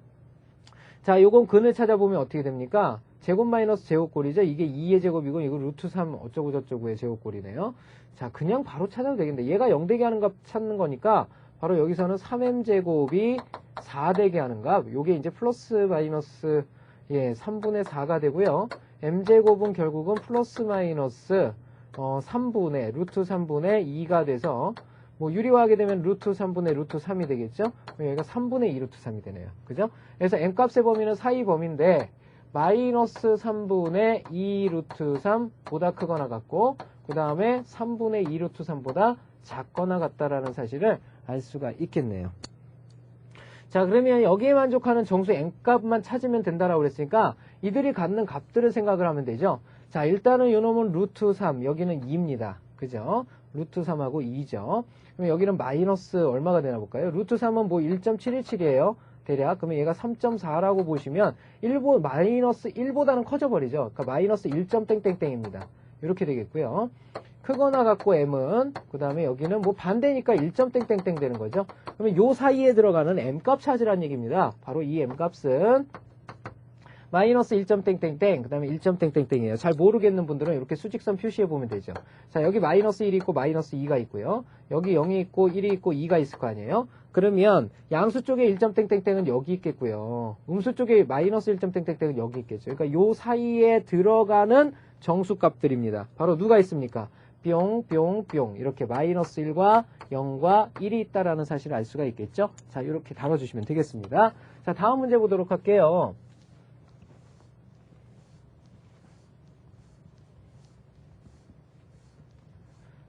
자, 요건 근을 찾아보면 어떻게 됩니까? 제곱 마이너스 제곱꼴이죠. 이게 2의 제곱이고 이거 루트 3 어쩌고 저쩌고의 제곱꼴이네요. 자, 그냥 바로 찾아도 되겠는데 얘가 0되게 하는 값 찾는 거니까 바로 여기서는 3m제곱이 4되게 하는 값. 요게 이제 플러스 마이너스 3분의 4가 되고요. m제곱은 결국은 플러스 마이너스 3분의 루트 3분의 2가 돼서 뭐 유리화하게 되면 루트 3분의 루트 3이 되겠죠. 여기가 3분의 2 루트 3이 되네요. 그죠? 그래서 m값의 범위는 사이 범위인데 마이너스 3분의 2 루트 3보다 크거나 같고 그 다음에 3분의 2 루트 3보다 작거나 같다라는 사실을 알 수가 있겠네요. 자, 그러면 여기에 만족하는 정수 n값만 찾으면 된다라고 그랬으니까 이들이 갖는 값들을 생각을 하면 되죠. 자, 일단은 요 놈은 루트 3, 여기는 2입니다. 그죠? 루트 3하고 2죠. 그럼 여기는 마이너스 얼마가 되나 볼까요? 루트 3은 뭐 1.717이에요. 대략. 그러면 얘가 3.4라고 보시면 마이너스 1보다는 커져버리죠. 그러니까 마이너스 1.땡땡땡입니다. 이렇게 되겠고요. 크거나 같고 m은 그 다음에 여기는 뭐 반대니까 1.땡땡땡 되는 거죠. 그러면 요 사이에 들어가는 m값 찾으라는 얘기입니다. 바로 이 m값은 마이너스 1.땡땡땡 그 다음에 1.땡땡땡이에요. 잘 모르겠는 분들은 이렇게 수직선 표시해 보면 되죠. 자, 여기 마이너스 1이 있고 마이너스 2가 있고요. 여기 0이 있고 1이 있고 2가 있을 거 아니에요. 그러면 양수 쪽에 1.땡땡땡은 여기 있겠고요. 음수 쪽에 마이너스 1.땡땡땡은 여기 있겠죠. 그러니까 요 사이에 들어가는 정수값들입니다. 바로 누가 있습니까? 뿅, 뿅, 뿅. 이렇게 마이너스 1과 0과 1이 있다라는 사실을 알 수가 있겠죠. 자, 이렇게 다뤄주시면 되겠습니다. 자, 다음 문제 보도록 할게요.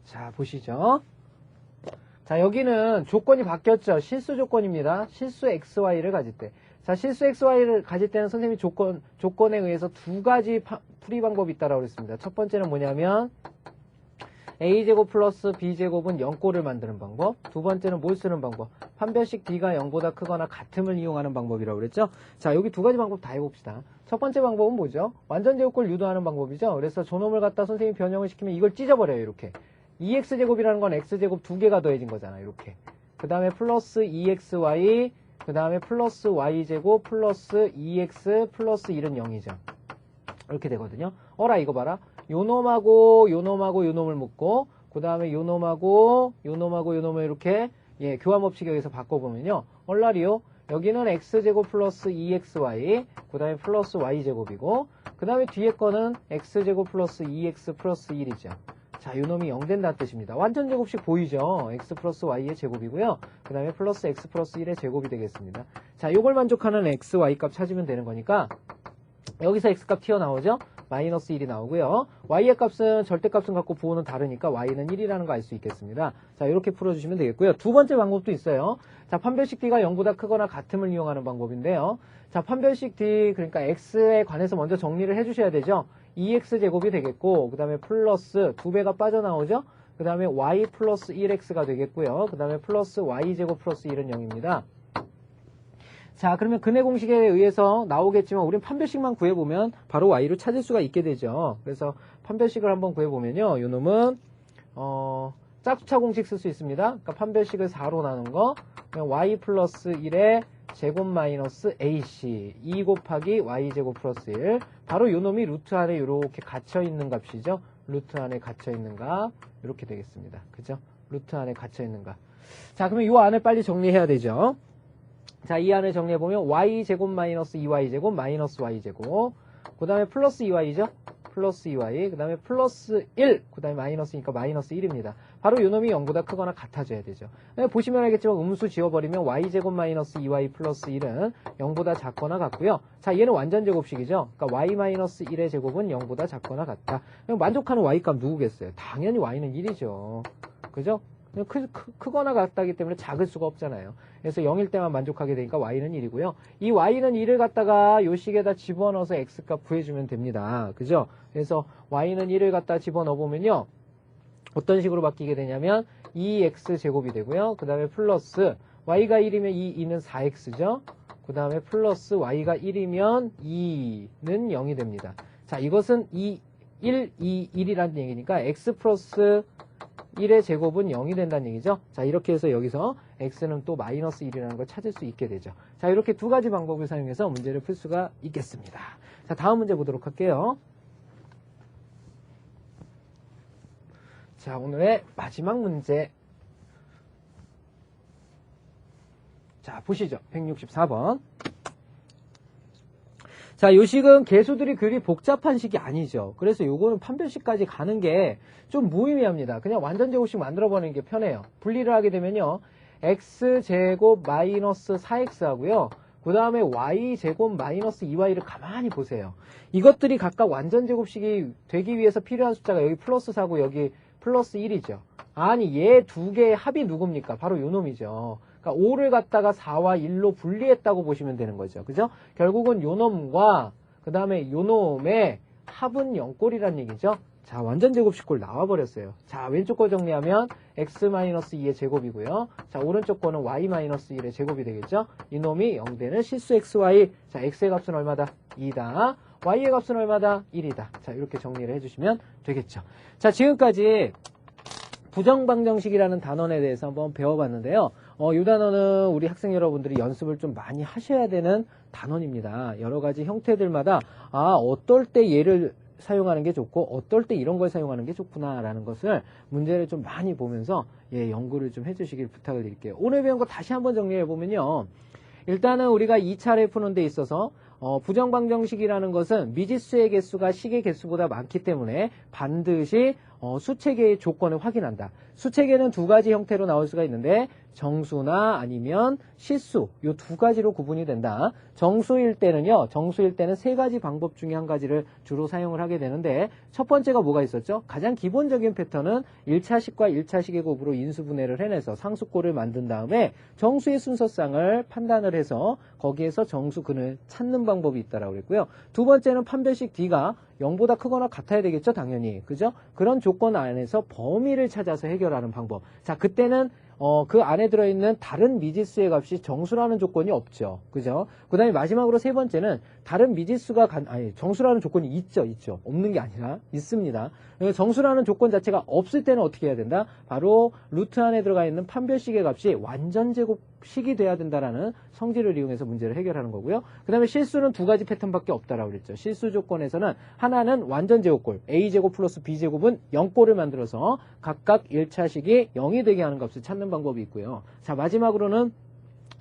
자, 보시죠. 자, 여기는 조건이 바뀌었죠. 실수 조건입니다. 실수 XY를 가질 때. 자, 실수 XY를 가질 때는 선생님이 조건에 의해서 두 가지 풀이 방법이 있다라고 그랬습니다. 첫 번째는 뭐냐면 a제곱 플러스 b제곱은 0꼴을 만드는 방법. 두 번째는 뭘 쓰는 방법? 판별식 d가 0보다 크거나 같음을 이용하는 방법이라고 그랬죠? 자, 여기 두 가지 방법 다 해봅시다. 첫 번째 방법은 뭐죠? 완전 제곱꼴 유도하는 방법이죠. 그래서 저놈을 갖다 선생님이 변형을 시키면 이걸 찢어버려요. 이렇게. 2x제곱이라는 건 x제곱 두 개가 더해진 거잖아. 이렇게. 그 다음에 플러스 2xy, 그 다음에 플러스 y제곱 플러스 2x 플러스 1은 0이죠. 이렇게 되거든요. 어라 이거 봐라. 요놈하고 요놈하고 요놈을 묶고 그 다음에 요놈하고 요놈하고 요놈을 이렇게 교환법칙에 의해서 바꿔보면요. 얼라리요. 여기는 x제곱 플러스 2xy 그 다음에 플러스 y제곱이고 그 다음에 뒤에 거는 x제곱 플러스 2x 플러스 1이죠. 자, 요놈이 0 된다는 뜻입니다. 완전 제곱식 보이죠? x 플러스 y의 제곱이고요. 그 다음에 플러스 x 플러스 1의 제곱이 되겠습니다. 자, 요걸 만족하는 x, y 값 찾으면 되는 거니까 여기서 x값 튀어나오죠? 마이너스 1이 나오고요. y의 값은 절대값은 갖고 부호는 다르니까 y는 1이라는 거 알 수 있겠습니다. 자, 이렇게 풀어주시면 되겠고요. 두 번째 방법도 있어요. 자, 판별식 d가 0보다 크거나 같음을 이용하는 방법인데요. 자, 판별식 d, 그러니까 x에 관해서 먼저 정리를 해주셔야 되죠. 2x제곱이 되겠고, 그 다음에 플러스 2배가 빠져나오죠? 그 다음에 y 플러스 1x가 되겠고요. 그 다음에 플러스 y제곱 플러스 1은 0입니다. 자, 그러면 근해 공식에 의해서 나오겠지만 우린 판별식만 구해보면 바로 y를 찾을 수가 있게 되죠. 그래서 판별식을 한번 구해보면요. 요 놈은 짝수차 공식 쓸 수 있습니다. 그러니까 판별식을 4로 나눈 거 그냥 y 플러스 1의 제곱 마이너스 ac 2 곱하기 y제곱 플러스 1 바로 요 놈이 루트 안에 이렇게 갇혀있는 값이죠. 루트 안에 갇혀있는 값 이렇게 되겠습니다. 그죠? 루트 안에 갇혀있는 값. 자, 그러면 요 안을 빨리 정리해야 되죠. 자, 이 안을 정리해보면 y제곱 마이너스 2y제곱 마이너스 y제곱 그 다음에 플러스 2y죠. 플러스 2y 그 다음에 플러스 1 그 다음에 마이너스니까 마이너스 1입니다. 바로 요놈이 0보다 크거나 같아져야 되죠. 보시면 알겠지만 음수 지워버리면 y제곱 마이너스 2y 플러스 1은 0보다 작거나 같고요. 자, 얘는 완전 제곱식이죠. 그러니까 y 마이너스 1의 제곱은 0보다 작거나 같다. 만족하는 y값 누구겠어요? 당연히 y는 1이죠. 그죠? 크거나 같다기 때문에 작을 수가 없잖아요. 그래서 0일 때만 만족하게 되니까 y는 1이고요. 이 y는 1을 갖다가 요 식에다 집어넣어서 x값 구해주면 됩니다. 그죠? 그래서 y는 1을 갖다 집어넣어보면요. 어떤 식으로 바뀌게 되냐면 2x제곱이 되고요. 그 다음에 플러스 y가 1이면 2는 4x죠. 그 다음에 플러스 y가 1이면 2는 0이 됩니다. 자, 이것은 1, 1이라는 얘기니까 x 플러스 1의 제곱은 0이 된다는 얘기죠. 자, 이렇게 해서 여기서 x는 또 마이너스 1이라는 걸 찾을 수 있게 되죠. 자, 이렇게 두 가지 방법을 사용해서 문제를 풀 수가 있겠습니다. 자, 다음 문제 보도록 할게요. 자, 오늘의 마지막 문제. 자, 보시죠. 164번. 자, 요 식은 개수들이 그리 복잡한 식이 아니죠. 그래서 요거는 판별식까지 가는 게 좀 무의미합니다. 그냥 완전 제곱식 만들어버리는 게 편해요. 분리를 하게 되면요. x제곱 마이너스 4x 하고요. 그 다음에 y제곱 마이너스 2y를 가만히 보세요. 이것들이 각각 완전 제곱식이 되기 위해서 필요한 숫자가 여기 플러스 4고 여기 플러스 1이죠. 아니, 얘 두 개의 합이 누굽니까? 바로 요 놈이죠. 그러니까 5를 갖다가 4와 1로 분리했다고 보시면 되는 거죠. 그죠? 결국은 요 놈과 그 다음에 요 놈의 합은 0꼴이란 얘기죠. 자, 완전 제곱식꼴 나와버렸어요. 자, 왼쪽 거 정리하면 x-2의 제곱이고요. 자, 오른쪽 거는 y-1의 제곱이 되겠죠. 이 놈이 0되는 실수 xy. 자, x의 값은 얼마다? 2다. y의 값은 얼마다? 1이다. 자, 이렇게 정리를 해주시면 되겠죠. 자, 지금까지 부정방정식이라는 단원에 대해서 한번 배워봤는데요. 이 단원은 우리 학생 여러분들이 연습을 좀 많이 하셔야 되는 단원입니다. 여러 가지 형태들마다 어떨 때 얘를 사용하는 게 좋고 어떨 때 이런 걸 사용하는 게 좋구나라는 것을 문제를 좀 많이 보면서 연구를 좀 해주시길 부탁을 드릴게요. 오늘 배운 거 다시 한번 정리해보면요. 일단은 우리가 2차례 푸는 데 있어서 부정방정식이라는 것은 미지수의 개수가 식의 개수보다 많기 때문에 반드시 수체계의 조건을 확인한다. 수체계는 두 가지 형태로 나올 수가 있는데 정수나 아니면 실수 이 두 가지로 구분이 된다. 정수일 때는 세 가지 방법 중에 한 가지를 주로 사용을 하게 되는데 첫 번째가 뭐가 있었죠? 가장 기본적인 패턴은 1차식과 1차식의 곱으로 인수분해를 해내서 상수꼴을 만든 다음에 정수의 순서상을 판단을 해서 거기에서 정수근을 찾는 방법이 있다라고 그랬고요. 두 번째는 판별식 D가 0보다 크거나 같아야 되겠죠, 당연히. 그죠? 그런 조건 안에서 범위를 찾아서 해결하는 방법. 자, 그때는 그 안에 들어있는 다른 미지수의 값이 정수라는 조건이 없죠. 그죠? 그 다음에 마지막으로 세 번째는 다른 미지수가 정수라는 조건이 있죠. 없는 게 아니라 있습니다. 정수라는 조건 자체가 없을 때는 어떻게 해야 된다? 바로 루트 안에 들어가 있는 판별식의 값이 완전 제곱식이 돼야 된다라는 성질을 이용해서 문제를 해결하는 거고요. 그 다음에 실수는 두 가지 패턴밖에 없다라고 그랬죠. 실수 조건에서는 하나는 완전 제곱골, a제곱 플러스 b제곱은 0꼴을 만들어서 각각 1차식이 0이 되게 하는 값을 찾는 방법이 있고요. 자, 마지막으로는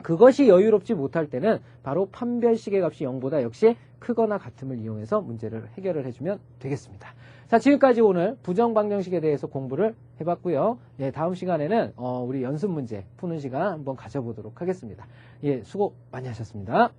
그것이 여유롭지 못할 때는 바로 판별식의 값이 0보다 역시 크거나 같음을 이용해서 문제를 해결을 해주면 되겠습니다. 자, 지금까지 오늘 부정방정식에 대해서 공부를 해봤고요. 예, 다음 시간에는 우리 연습 문제 푸는 시간 한번 가져보도록 하겠습니다. 예, 수고 많이 하셨습니다.